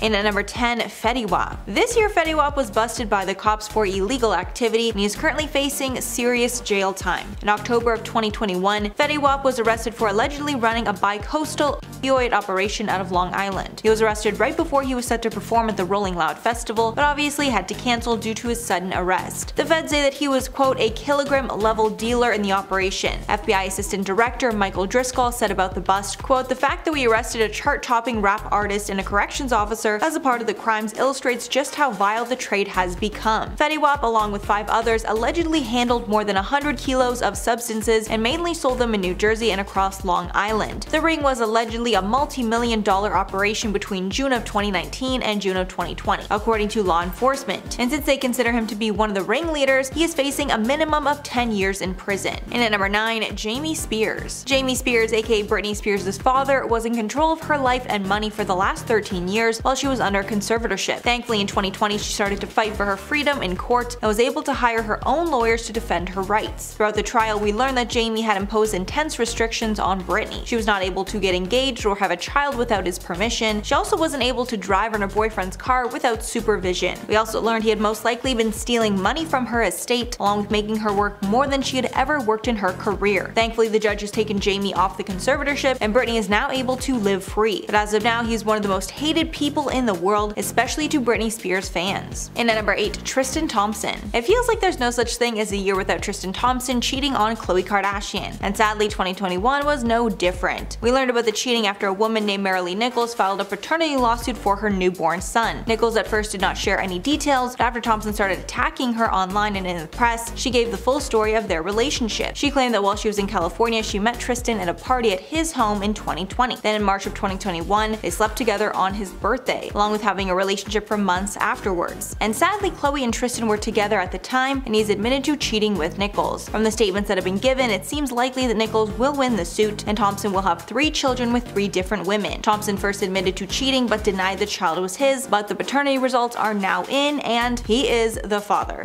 And at number 10, Fetty Wap. This year, Fetty Wap was busted by the cops for illegal activity, and he is currently facing serious jail time. In October of 2021, Fetty Wap was arrested for allegedly running a bi-coastal opioid operation out of Long Island. He was arrested right before he was set to perform at the Rolling Loud Festival, but obviously had to cancel due to his sudden arrest. The feds say that he was, quote, a kilogram-level dealer in the operation. FBI Assistant Director Michael Driscoll said about the bust, quote, the fact that we arrested a chart-topping rap artist and a corrections officer as a part of the crimes illustrates just how vile the trade has become. Fetty Wap, along with 5 others, allegedly handled more than 100 kilos of substances and mainly sold them in New Jersey and across Long Island. The ring was allegedly a multi-million-dollar operation between June of 2019 and June of 2020, according to law enforcement. And since they consider him to be one of the ringleaders, he is facing a minimum of 10 years in prison. And at number 9, Jamie Spears. Jamie Spears, aka Britney Spears' father, was in control of her life and money for the last 13 years while she was under conservatorship. Thankfully, in 2020, she started to fight for her freedom in court and was able to hire her own lawyers to defend her rights. Throughout the trial, we learned that Jamie had imposed intense restrictions on Britney. She was not able to get engaged or have a child without his permission. She also wasn't able to drive in her boyfriend's car without supervision. We also learned he had most likely been stealing money from her estate, along with making her work more than she had ever worked in her career. Thankfully, the judge has taken Jamie off the conservatorship, and Britney is now able to live free. But as of now, he's one of the most hated people in the world, especially to Britney Spears fans. And at number 8, Tristan Thompson. It feels like there's no such thing as a year without Tristan Thompson cheating on Khloe Kardashian, and sadly 2021 was no different. We learned about the cheating after a woman named Marilee Nichols filed a paternity lawsuit for her newborn son. Nichols at first did not share any details, but after Thompson started attacking her online and in the press, she gave the full story of their relationship. She claimed that while she was in California, she met Tristan at a party at his home in 2020. Then in March of 2021, they slept together on his birthday, along with having a relationship for months afterwards. And sadly, Khloe and Tristan were together at the time, and he's admitted to cheating with Nichols. From the statements that have been given, it seems likely that Nichols will win the suit, and Thompson will have 3 children with 3 different women. Thompson first admitted to cheating but denied the child was his, but the paternity results are now in, and he is the father,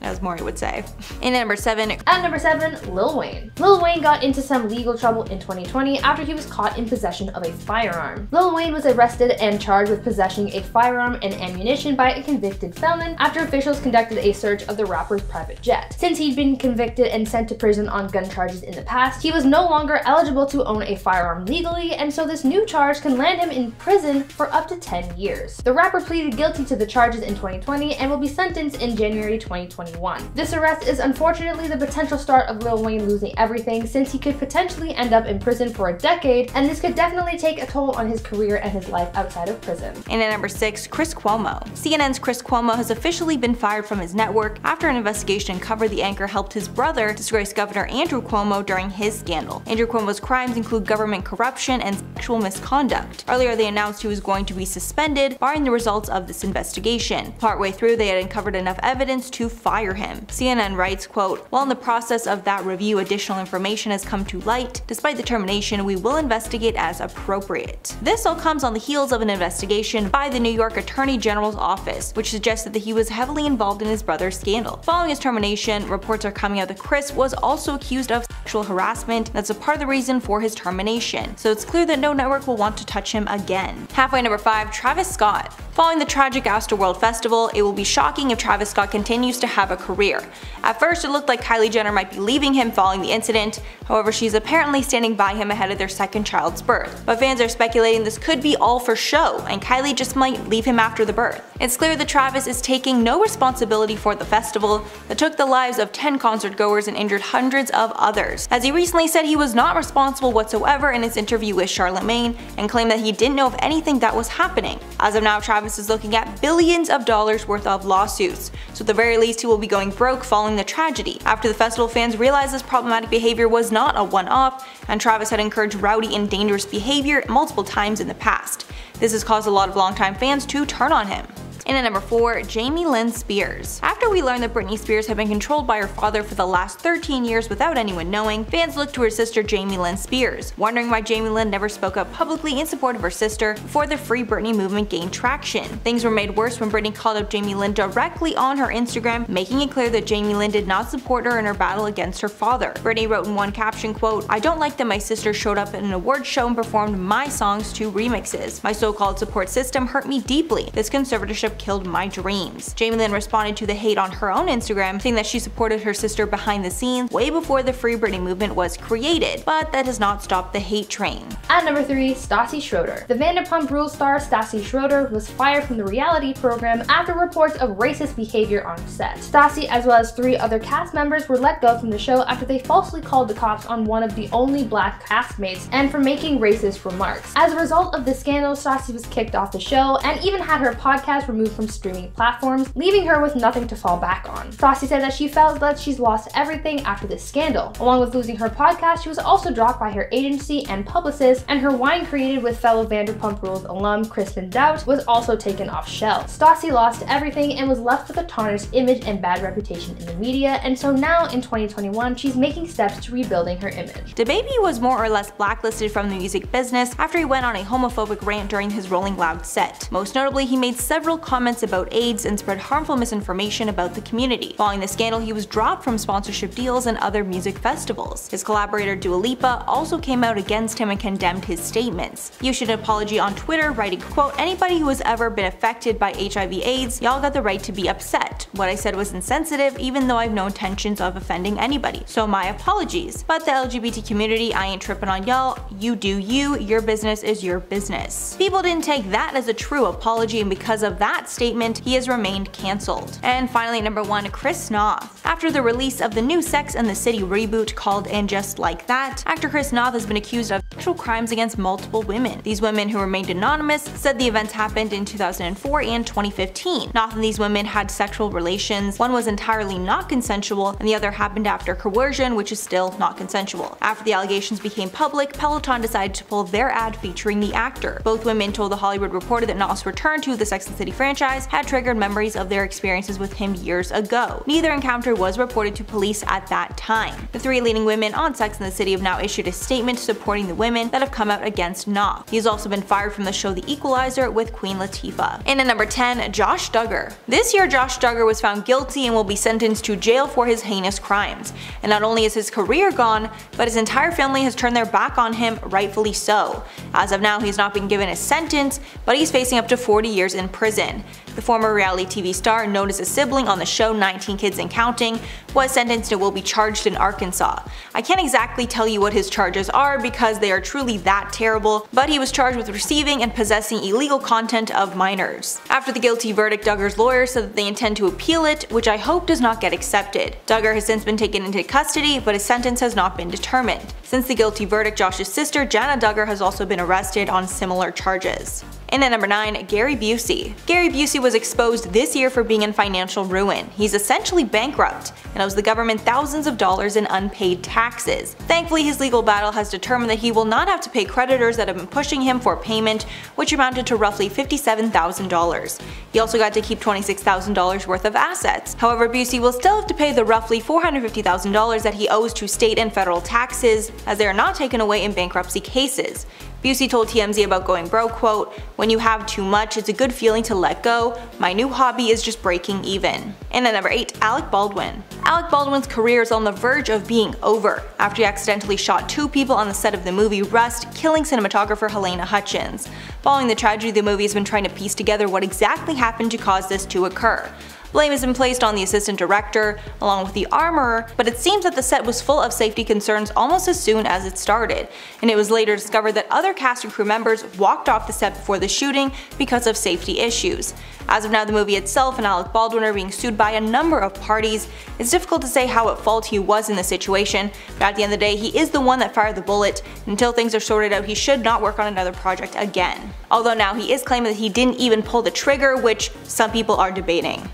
as Maury would say. And at number 7, Lil Wayne. Lil Wayne got into some legal trouble in 2020 after he was caught in possession of a firearm. Lil Wayne was arrested and charged with possessing a firearm and ammunition by a convicted felon after officials conducted a search of the rapper's private jet. Since he'd been convicted and sent to prison on gun charges in the past, he was no longer eligible to own a firearm legally, and so this new charge can land him in prison for up to 10 years. The rapper pleaded guilty to the charges in 2020 and will be sentenced in January 2021. This arrest is unfortunately the potential start of Lil Wayne losing everything, since he could potentially end up in prison for a decade, and this could definitely take a toll on his career and his life outside of prison. And at number 6, Chris Cuomo. CNN's Chris Cuomo has officially been fired from his network after an investigation uncovered the anchor helped his brother disgrace Governor Andrew Cuomo during his scandal. Andrew Cuomo's crimes include government corruption and sexual misconduct. Earlier, they announced he was going to be suspended, barring the results of this investigation. Partway through, they had uncovered enough evidence to fire him. CNN writes, quote, while in the process of that review, additional information has come to light. Despite the termination, we will investigate as appropriate. This all comes on the heels of an investigation by the New York Attorney General's office, which suggested that he was heavily involved in his brother's scandal. Following his termination, reports are coming out that Chris was also accused of sexual harassment. That's a part of the reason for his termination, so it's clear that no network will want to touch him again. Halfway, number 5, Travis Scott. Following the tragic Astroworld Festival, it will be shocking if Travis Scott continues to have a career. At first, it looked like Kylie Jenner might be leaving him following the incident. However, she's apparently standing by him ahead of their second child's birth. But fans are speculating this could be all for show, and Kylie just might leave him after the birth. It's clear that Travis is taking no responsibility for the festival that took the lives of 10 concert goers and injured hundreds of others, as he recently said he was not responsible whatsoever in his interview with Charlemagne, and claimed that he didn't know of anything that was happening. As of now, Travis is looking at billions of dollars worth of lawsuits, so at the very least he will be going broke following the tragedy. After the festival, fans realized this problematic behavior was not a one-off, and Travis had encouraged rowdy and dangerous behavior multiple times in the past. This has caused a lot of longtime fans to turn on him. And at number 4, Jamie Lynn Spears. After we learned that Britney Spears had been controlled by her father for the last 13 years without anyone knowing, fans looked to her sister Jamie Lynn Spears, wondering why Jamie Lynn never spoke up publicly in support of her sister before the Free Britney movement gained traction. Things were made worse when Britney called out Jamie Lynn directly on her Instagram, making it clear that Jamie Lynn did not support her in her battle against her father. Britney wrote in one caption, quote, "I don't like that my sister showed up at an awards show and performed my songs to remixes. My so-called support system hurt me deeply. This conservatorship killed my dreams." Jamie Lynn responded to the hate on her own Instagram, saying that she supported her sister behind the scenes way before the Free Britney movement was created, but that has not stopped the hate train. At number 3, Stassi Schroeder. The Vanderpump Rules star Stassi Schroeder was fired from the reality program after reports of racist behavior on set. Stassi, as well as 3 other cast members, were let go from the show after they falsely called the cops on one of the only black castmates and for making racist remarks. As a result of this scandal, Stassi was kicked off the show and even had her podcast removed from streaming platforms, leaving her with nothing to fall back on. Stassi said that she felt that she's lost everything after this scandal. Along with losing her podcast, she was also dropped by her agency and publicist, and her wine created with fellow Vanderpump Rules alum Kristen Doute was also taken off shelves. Stassi lost everything and was left with a tarnished image and bad reputation in the media, and so now in 2021 she's making steps to rebuilding her image. DaBaby was more or less blacklisted from the music business after he went on a homophobic rant during his Rolling Loud set. Most notably, he made several comments about AIDS and spread harmful misinformation about the community. Following the scandal, he was dropped from sponsorship deals and other music festivals. His collaborator Dua Lipa also came out against him and condemned his statements. He issued an apology on Twitter, writing, quote, "Anybody who has ever been affected by HIV/AIDS, y'all got the right to be upset. What I said was insensitive, even though I've no intentions of offending anybody. So my apologies. But the LGBT community, I ain't tripping on y'all. You do you, your business is your business." People didn't take that as a true apology, and because of that statement, he has remained cancelled. And finally, number 1, Chris Noth. After the release of the new Sex and the City reboot called And Just Like That, actor Chris Noth has been accused of sexual crimes against multiple women. These women, who remained anonymous, said the events happened in 2004 and 2015. Noth and these women had sexual relations. One was entirely not consensual, and the other happened after coercion, which is still not consensual. After the allegations became public, Peloton decided to pull their ad featuring the actor. Both women told The Hollywood Reporter that Noth's return to the Sex and the City franchise had triggered memories of their experiences with him years ago. Neither encounter was reported to police at that time. The 3 leading women on Sex and the City have now issued a statement supporting the women that have come out against Noth. He has also been fired from the show The Equalizer with Queen Latifah. And at number 10, Josh Duggar. This year, Josh Duggar was found guilty and will be sentenced to jail for his heinous crimes. And not only is his career gone, but his entire family has turned their back on him, rightfully so. As of now, he's not been given a sentence, but he's facing up to 40 years in prison. The former reality TV star, known as a sibling on the show 19 Kids and Counting, was sentenced and will be charged in Arkansas. I can't exactly tell you what his charges are because they are truly that terrible, but he was charged with receiving and possessing illegal content of minors. After the guilty verdict, Duggar's lawyers said that they intend to appeal it, which I hope does not get accepted. Duggar has since been taken into custody, but his sentence has not been determined. Since the guilty verdict, Josh's sister, Jana Duggar, has also been arrested on similar charges. And at number 9, Gary Busey. Gary Busey was exposed this year for being in financial ruin. He's essentially bankrupt and owes the government thousands of dollars in unpaid taxes. Thankfully, his legal battle has determined that he will not have to pay creditors that have been pushing him for payment, which amounted to roughly $57,000. He also got to keep $26,000 worth of assets. However, Busey will still have to pay the roughly $450,000 that he owes to state and federal taxes, as they are not taken away in bankruptcy cases. Busey told TMZ about going broke, quote, "When you have too much, it's a good feeling to let go. My new hobby is just breaking even." And at number 8, Alec Baldwin. Alec Baldwin's career is on the verge of being over after he accidentally shot 2 people on the set of the movie Rust, killing cinematographer Helena Hutchins. Following the tragedy, the movie has been trying to piece together what exactly happened to cause this to occur. Blame has been placed on the assistant director, along with the armorer, but it seems that the set was full of safety concerns almost as soon as it started, and it was later discovered that other cast and crew members walked off the set before the shooting because of safety issues. As of now, the movie itself and Alec Baldwin are being sued by a number of parties. It's difficult to say how at fault he was in the situation, but at the end of the day, he is the one that fired the bullet. Until things are sorted out, he should not work on another project again. Although now he is claiming that he didn't even pull the trigger, which some people are debating.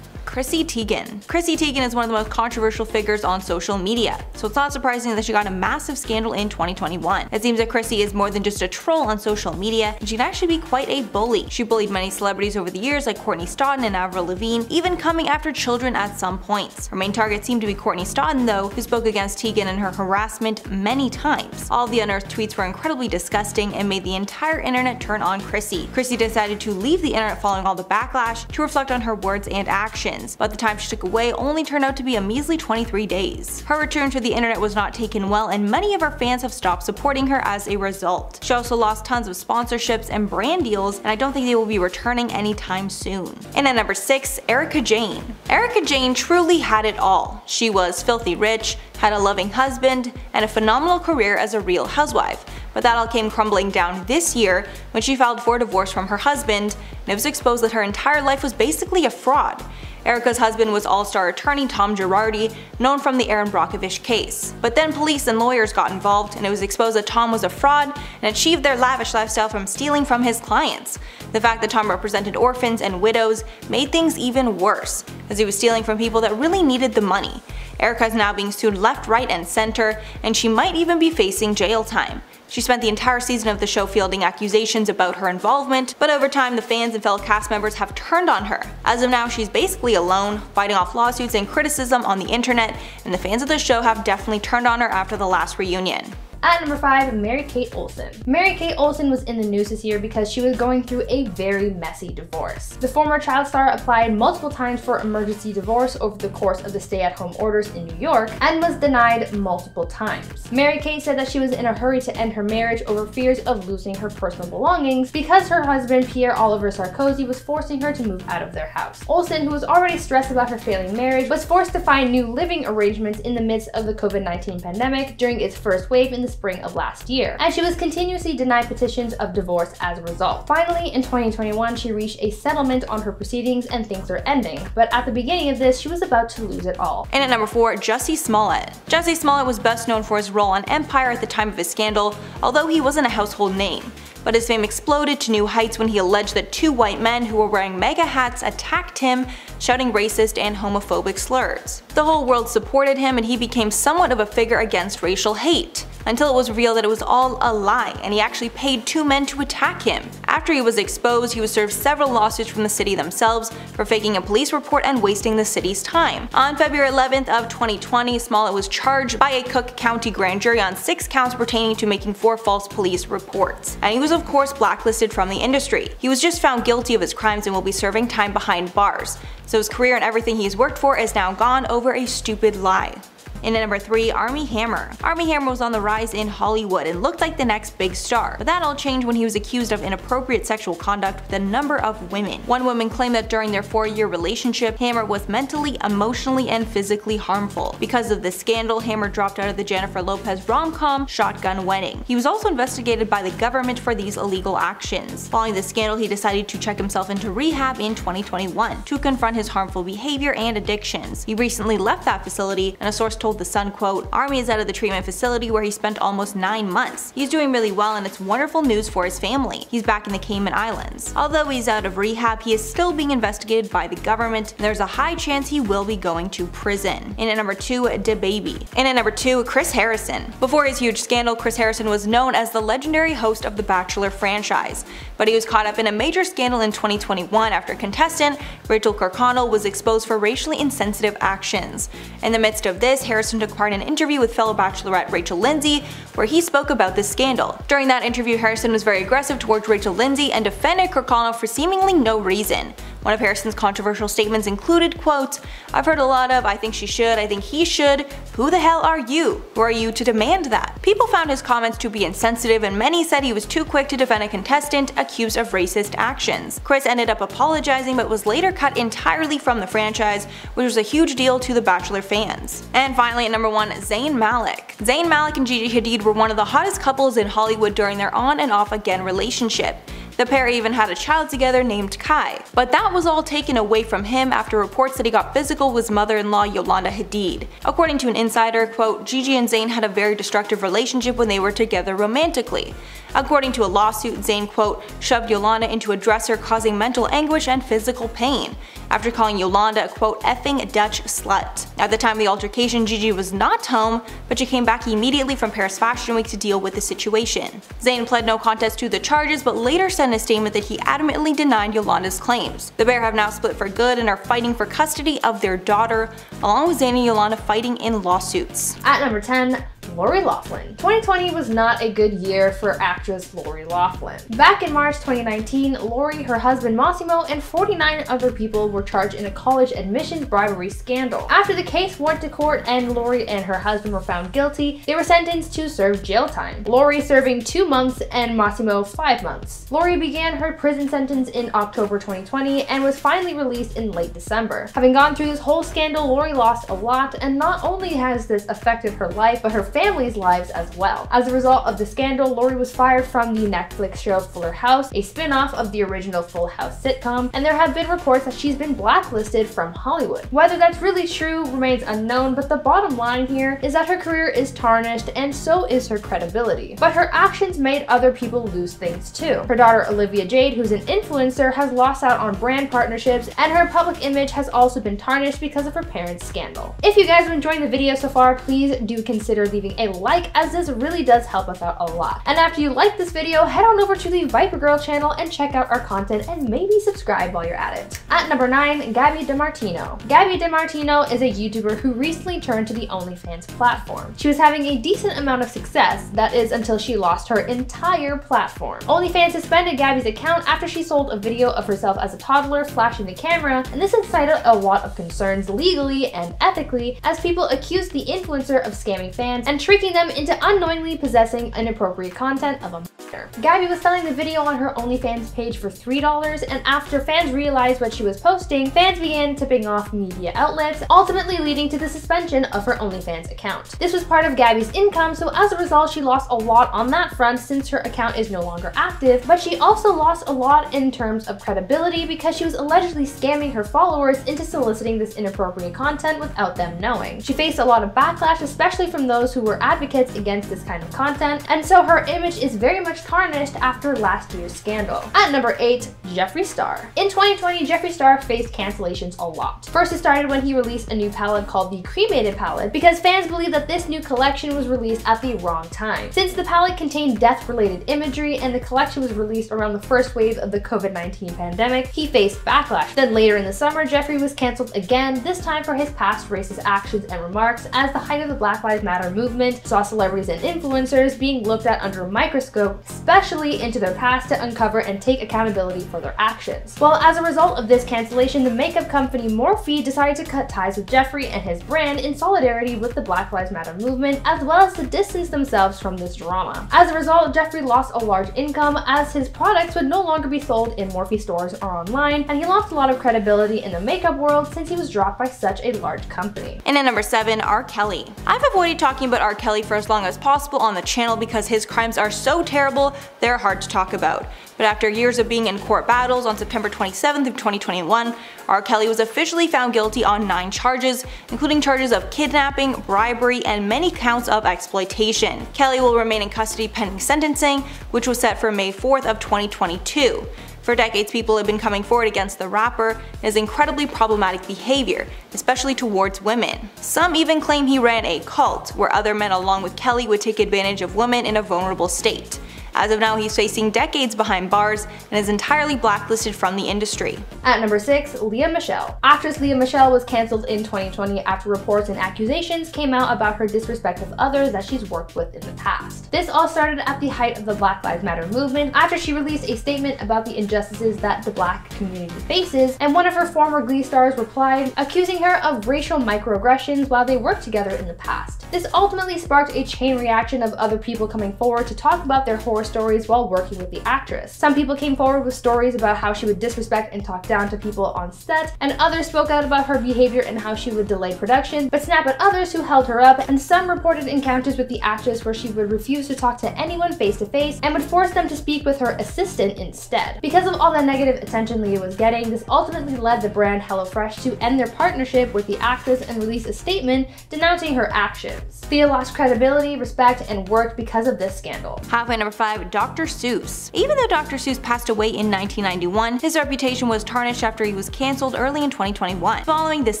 Chrissy Teigen. Chrissy Teigen is one of the most controversial figures on social media, so it's not surprising that she got a massive scandal in 2021. It seems that Chrissy is more than just a troll on social media, and she can actually be quite a bully. She bullied many celebrities over the years like Courtney Stodden and Avril Lavigne, even coming after children at some points. Her main target seemed to be Courtney Stodden though, who spoke against Teigen and her harassment many times. All of the unearthed tweets were incredibly disgusting and made the entire internet turn on Chrissy. Chrissy decided to leave the internet following all the backlash to reflect on her words and actions, but the time she took away only turned out to be a measly 23 days. Her return to the internet was not taken well, and many of her fans have stopped supporting her as a result. She also lost tons of sponsorships and brand deals, and I don't think they will be returning anytime soon. And at number 6, Erika Jayne. Erika Jayne truly had it all. She was filthy rich, had a loving husband, and a phenomenal career as a real housewife. But that all came crumbling down this year when she filed for divorce from her husband, and it was exposed that her entire life was basically a fraud. Erika's husband was all-star attorney Tom Girardi, known from the Erin Brockovich case. But then police and lawyers got involved, and it was exposed that Tom was a fraud and achieved their lavish lifestyle from stealing from his clients. The fact that Tom represented orphans and widows made things even worse, as he was stealing from people that really needed the money. Erika is now being sued left, right, and center, and she might even be facing jail time. She spent the entire season of the show fielding accusations about her involvement, but over time the fans and fellow cast members have turned on her. As of now, she's basically alone, fighting off lawsuits and criticism on the internet, and the fans of the show have definitely turned on her after the last reunion. At number 5, Mary-Kate Olsen. Mary-Kate Olsen was in the news this year because she was going through a very messy divorce. The former child star applied multiple times for emergency divorce over the course of the stay-at-home orders in New York and was denied multiple times. Mary-Kate said that she was in a hurry to end her marriage over fears of losing her personal belongings because her husband Pierre-Olivier Sarkozy was forcing her to move out of their house. Olsen, who was already stressed about her failing marriage, was forced to find new living arrangements in the midst of the COVID-19 pandemic during its first wave in the spring of last year, and she was continuously denied petitions of divorce as a result. Finally, in 2021, she reached a settlement on her proceedings and things are ending, but at the beginning of this, she was about to lose it all. And at number 4, Jussie Smollett. Jussie Smollett was best known for his role on Empire at the time of his scandal, although he wasn't a household name. But his fame exploded to new heights when he alleged that 2 white men who were wearing MAGA hats attacked him, shouting racist and homophobic slurs. The whole world supported him, and he became somewhat of a figure against racial hate, until it was revealed that it was all a lie and he actually paid 2 men to attack him. After he was exposed, he was served several lawsuits from the city themselves for faking a police report and wasting the city's time. On February 11th of 2020, Smollett was charged by a Cook County grand jury on 6 counts pertaining to making 4 false police reports, and he was of course blacklisted from the industry. He was just found guilty of his crimes and will be serving time behind bars, so his career and everything he's worked for is now gone over a stupid lie. And at number 3, Armie Hammer. Armie Hammer was on the rise in Hollywood and looked like the next big star, but that all changed when he was accused of inappropriate sexual conduct with a number of women. One woman claimed that during their 4-year relationship, Hammer was mentally, emotionally, and physically harmful. Because of this scandal, Hammer dropped out of the Jennifer Lopez rom-com Shotgun Wedding. He was also investigated by the government for these illegal actions. Following the scandal, he decided to check himself into rehab in 2021 to confront his harmful behavior and addictions. He recently left that facility, and a source told The Sun, quote, "Armie is out of the treatment facility where he spent almost 9 months. He's doing really well and it's wonderful news for his family. He's back in the Cayman Islands. Although he's out of rehab, he is still being investigated by the government, and there's a high chance he will be going to prison." And at number 2, DaBaby. And at number 2, Chris Harrison. Before his huge scandal, Chris Harrison was known as the legendary host of the Bachelor franchise, but he was caught up in a major scandal in 2021 after contestant Rachel Kirkconnell was exposed for racially insensitive actions. In the midst of this, Harrison took part in an interview with fellow Bachelorette Rachel Lindsay, where he spoke about this scandal. During that interview, Harrison was very aggressive towards Rachel Lindsay and defended Kirkconnell for seemingly no reason. One of Harrison's controversial statements included, quote, "I've heard a lot of, I think she should, I think he should. Who the hell are you? Who are you to demand that?" People found his comments to be insensitive, and many said he was too quick to defend a contestant accused of racist actions. Chris ended up apologizing, but was later cut entirely from the franchise, which was a huge deal to the Bachelor fans. And finally at number 1, Zayn Malik. Zayn Malik and Gigi Hadid were one of the hottest couples in Hollywood during their on and off again relationship. The pair even had a child together named Kai. But that was all taken away from him after reports that he got physical with his mother-in-law Yolanda Hadid. According to an insider, quote, "Gigi and Zayn had a very destructive relationship when they were together romantically. According to a lawsuit, Zayn, quote, shoved Yolanda into a dresser causing mental anguish and physical pain. after calling Yolanda a quote effing Dutch slut. At the time of the altercation, Gigi was not home, but she came back immediately from Paris Fashion Week to deal with the situation. Zayn pled no contest to the charges, but later said in a statement that he adamantly denied Yolanda's claims. The pair have now split for good and are fighting for custody of their daughter, along with Zayn and Yolanda fighting in lawsuits. At number 10, Lori Loughlin. 2020 was not a good year for actress Lori Loughlin. Back in March 2019, Lori, her husband Massimo, and 49 other people were charged in a college admissions bribery scandal. After the case went to court and Lori and her husband were found guilty, they were sentenced to serve jail time. Lori serving 2 months and Massimo 5 months. Lori began her prison sentence in October 2020 and was finally released in late December. Having gone through this whole scandal, Lori lost a lot, and not only has this affected her life, but her family's lives as well. As a result of the scandal, Lori was fired from the Netflix show Fuller House, a spin-off of the original Full House sitcom, and there have been reports that she's been blacklisted from Hollywood. Whether that's really true remains unknown, but the bottom line here is that her career is tarnished and so is her credibility. But her actions made other people lose things too. Her daughter Olivia Jade, who's an influencer, has lost out on brand partnerships, and her public image has also been tarnished because of her parents' scandal. If you guys are enjoying the video so far, please do consider leaving a like, as this really does help us out a lot. And after you like this video, head on over to the Viper Girl channel and check out our content and maybe subscribe while you're at it. At number 9, Gabi Demartino. Gabi Demartino is a YouTuber who recently turned to the OnlyFans platform. She was having a decent amount of success, that is until she lost her entire platform. OnlyFans suspended Gabi's account after she sold a video of herself as a toddler flashing the camera, and this incited a lot of concerns legally and ethically, as people accused the influencer of scamming fans and tricking them into unknowingly possessing inappropriate content of a minor. Gabi was selling the video on her OnlyFans page for $3, and after fans realized what she was posting, fans began tipping off media outlets, ultimately leading to the suspension of her OnlyFans account. This was part of Gabi's income, so as a result she lost a lot on that front since her account is no longer active, but she also lost a lot in terms of credibility because she was allegedly scamming her followers into soliciting this inappropriate content without them knowing. She faced a lot of backlash, especially from those who were advocates against this kind of content, and so her image is very much tarnished after last year's scandal. At number 8, Jeffree Star. In 2020, Jeffree Star faced cancellations a lot. First, it started when he released a new palette called the Cremated palette because fans believed that this new collection was released at the wrong time. Since the palette contained death-related imagery and the collection was released around the first wave of the COVID-19 pandemic, he faced backlash. Then later in the summer, Jeffree was canceled again, this time for his past racist actions and remarks, as the height of the Black Lives Matter movement saw celebrities and influencers being looked at under a microscope, especially into their past, to uncover and take accountability for their actions. Well, as a result of this cancellation, the makeup company Morphe decided to cut ties with Jeffree and his brand in solidarity with the Black Lives Matter movement, as well as to distance themselves from this drama. As a result, Jeffree lost a large income as his products would no longer be sold in Morphe stores or online, and he lost a lot of credibility in the makeup world since he was dropped by such a large company. And at number 7, R. Kelly. I've avoided talking about R. Kelly for as long as possible on the channel because his crimes are so terrible they're hard to talk about. But after years of being in court battles, on September 27th of 2021, R. Kelly was officially found guilty on 9 charges, including charges of kidnapping, bribery, and many counts of exploitation. Kelly will remain in custody pending sentencing, which was set for May 4th of 2022. For decades, people have been coming forward against the rapper and his incredibly problematic behavior, especially towards women. Some even claim he ran a cult, where other men along with Kelly would take advantage of women in a vulnerable state. As of now, he's facing decades behind bars and is entirely blacklisted from the industry. At number 6, Lea Michele. Actress Lea Michele was cancelled in 2020 after reports and accusations came out about her disrespect of others that she's worked with in the past. This all started at the height of the Black Lives Matter movement after she released a statement about the injustices that the Black community faces, and one of her former Glee stars replied, accusing her of racial microaggressions while they worked together in the past. This ultimately sparked a chain reaction of other people coming forward to talk about their horror stories while working with the actress. Some people came forward with stories about how she would disrespect and talk down to people on set, and others spoke out about her behavior and how she would delay production but snap at others who held her up, and some reported encounters with the actress where she would refuse to talk to anyone face to face and would force them to speak with her assistant instead. Because of all the negative attention Lea was getting, this ultimately led the brand HelloFresh to end their partnership with the actress and release a statement denouncing her actions. Lea lost credibility, respect, and work because of this scandal. Halfway number 5. 5. Dr. Seuss. Even though Dr. Seuss passed away in 1991, his reputation was tarnished after he was cancelled early in 2021. Following this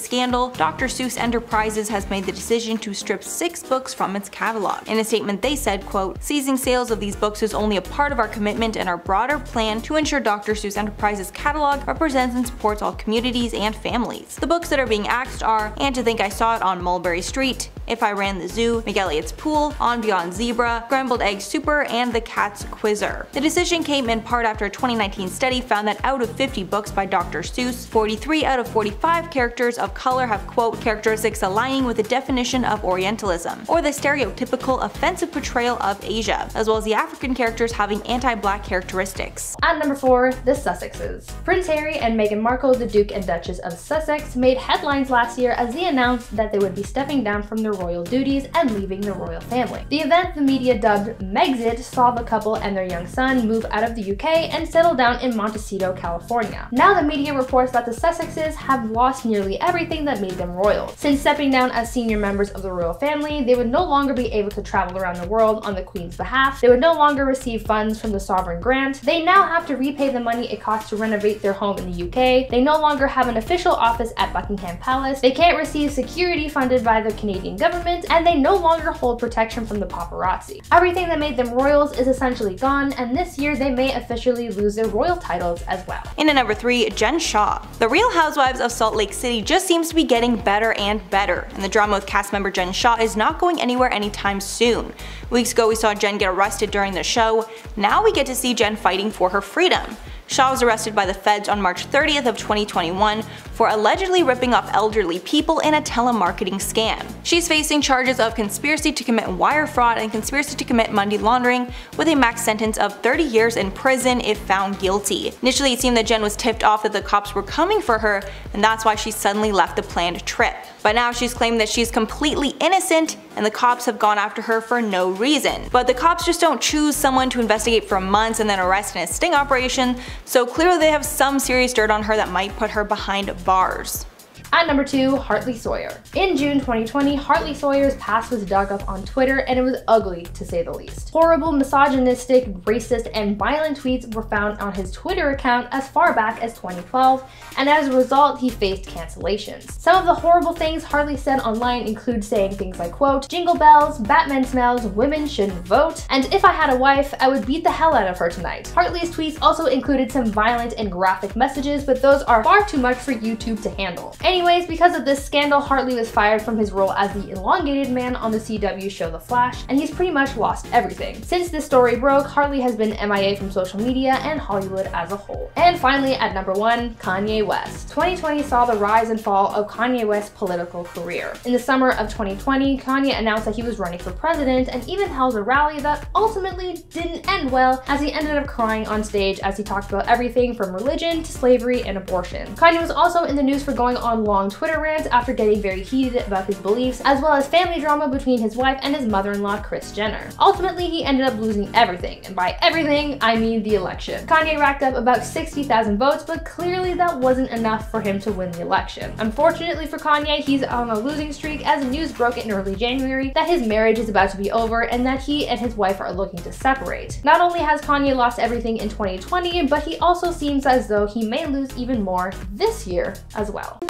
scandal, Dr. Seuss Enterprises has made the decision to strip 6 books from its catalog. In a statement they said, quote, "Seizing sales of these books is only a part of our commitment and our broader plan to ensure Dr. Seuss Enterprises catalog represents and supports all communities and families. The books that are being axed are And to Think I Saw It on Mulberry Street, If I Ran the Zoo, McElligot's Pool, On Beyond Zebra, Scrambled Egg Super, and The Cat's Quizzer." The decision came in part after a 2019 study found that out of 50 books by Dr. Seuss, 43 out of 45 characters of color have, quote, "characteristics aligning with the definition of Orientalism, or the stereotypical offensive portrayal of Asia, as well as the African characters having anti-black characteristics." At number 4, the Sussexes. Prince Harry and Meghan Markle, the Duke and Duchess of Sussex, made headlines last year as they announced that they would be stepping down from their royal duties and leaving the royal family. The event the media dubbed Megxit saw the couple and their young son move out of the UK and settle down in Montecito, California. Now the media reports that the Sussexes have lost nearly everything that made them royal. Since stepping down as senior members of the royal family, they would no longer be able to travel around the world on the Queen's behalf, they would no longer receive funds from the sovereign grant, they now have to repay the money it costs to renovate their home in the UK, they no longer have an official office at Buckingham Palace, they can't receive security funded by the Canadian government, and they no longer hold protection from the paparazzi. Everything that made them royals is essentially gone, and this year they may officially lose their royal titles as well. In at number 3, Jen Shah. The Real Housewives of Salt Lake City just seems to be getting better and better, and the drama with cast member Jen Shah is not going anywhere anytime soon. Weeks ago we saw Jen get arrested during the show, now we get to see Jen fighting for her freedom. Shah was arrested by the feds on March 30th of 2021 for allegedly ripping off elderly people in a telemarketing scam. She's facing charges of conspiracy to commit wire fraud and conspiracy to commit money laundering, with a max sentence of 30 years in prison if found guilty. Initially it seemed that Jen was tipped off that the cops were coming for her, and that's why she suddenly left the planned trip. But now she's claimed that she's completely innocent and the cops have gone after her for no reason. But the cops just don't choose someone to investigate for months and then arrest in a sting operation, so clearly they have some serious dirt on her that might put her behind bars. At number 2, Hartley Sawyer. In June 2020, Hartley Sawyer's past was dug up on Twitter, and it was ugly to say the least. Horrible, misogynistic, racist, and violent tweets were found on his Twitter account as far back as 2012, and as a result, he faced cancellations. Some of the horrible things Hartley said online include saying things like, quote, "Jingle bells, Batman smells, women shouldn't vote, and if I had a wife, I would beat the hell out of her tonight." Hartley's tweets also included some violent and graphic messages, but those are far too much for YouTube to handle. Anyways, because of this scandal, Hartley was fired from his role as the elongated man on the CW show The Flash, and he's pretty much lost everything. Since this story broke, Hartley has been MIA from social media and Hollywood as a whole. And finally, at number 1, Kanye West. 2020 saw the rise and fall of Kanye West's political career. In the summer of 2020, Kanye announced that he was running for president and even held a rally that ultimately didn't end well, as he ended up crying on stage as he talked about everything from religion to slavery and abortion. Kanye was also in the news for going on long Twitter rants after getting very heated about his beliefs, as well as family drama between his wife and his mother-in-law Kris Jenner. Ultimately, he ended up losing everything, and by everything, I mean the election. Kanye racked up about 60,000 votes, but clearly that wasn't enough for him to win the election. Unfortunately for Kanye, he's on a losing streak, as news broke in early January that his marriage is about to be over and that he and his wife are looking to separate. Not only has Kanye lost everything in 2020, but he also seems as though he may lose even more this year as well.